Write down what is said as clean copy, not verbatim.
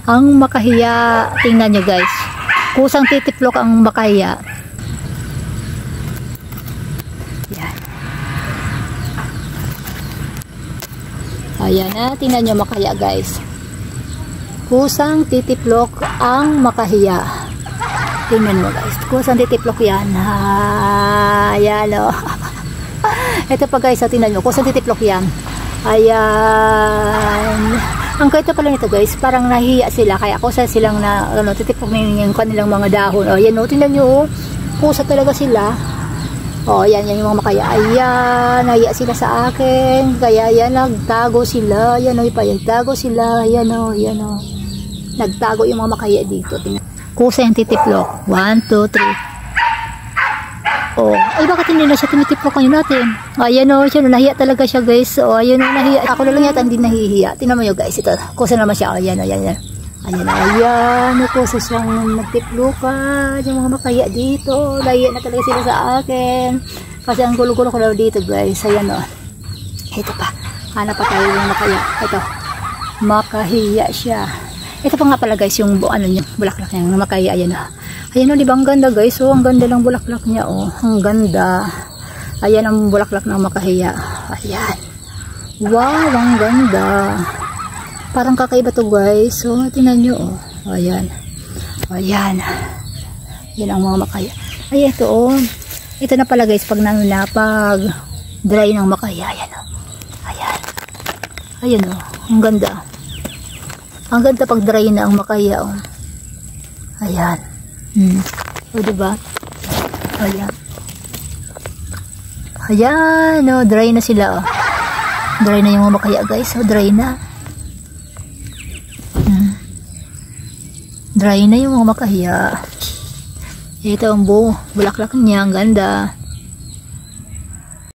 Ang makahiya, tingnan nyo guys. Kusang titiplok ang makahiya. Yan. Ayan na, tingnan nyo makahiya guys. Kusang titiplok ang makahiya. Tingnan mo guys. Kusang titiplok yan. Ayan o. Ito pa guys, tingnan nyo. Kusang titiplok yan. Ayan. Ang kaito pala nito guys, parang nahihiya sila. Kaya kusa silang na, titiplok yung kanilang mga dahon. O, ayan o. Tingnan nyo. Kusa talaga sila. O, ayan. Yan yung mga makaya. Ayan. Nahiya sila sa akin. Kaya ayan, nagtago sila. Ayan o. Ipayagtago sila. Ayan o. Ayan o. Nagtago yung mga makaya dito. Tingnan. Kusa yung titiplok. 1, 2, 3. Oh, ay bakit hindi na siya tinitiplok ngayon natin? Ayan o, siya nahiya talaga siya guys. O, ayan o, nahiya. Ako na lang yata hindi nahihiya. Tingnan mo yun guys, ito. Kusa naman siya. Ayan o, ayan. Ayan o, ayan. Kusa siyang nagtiplokan. Yung mga makaya dito. Nahiya na talaga sila sa akin. Kasi ang gulo-gulo ko daw dito guys. Ayan o. Ito pa. Hanap pa tayo yung makaya. Ito. Makahiya siya. Ito pa nga pala guys, yung ano niya, bulaklak niya, ng makaya, ayan o. Ayan o, di ba ang ganda guys? Oh, ang ganda lang bulaklak niya, oh. Ang ganda. Ayan ang bulaklak ng makahiya. Ayan. Wow, ang ganda. Parang kakaiba to guys. So, tingnan nyo, oh. Ayan. Ayan. Yan ang mga makaya. Ay, ito, oh. Ito na pala guys, pag pag dry ng makaya, ayan, oh. Ayan. Ayan, oh. Ang ganda. Ang ganda pag dry na ang makaya, oh. Ayan. O, diba? Ayan. Ayan, oh. Dry na sila, oh. Dry na yung mga makaya, guys. Oh, dry na. Dry na yung mga makaya. Ito ang bulaklak niya. Ang ganda.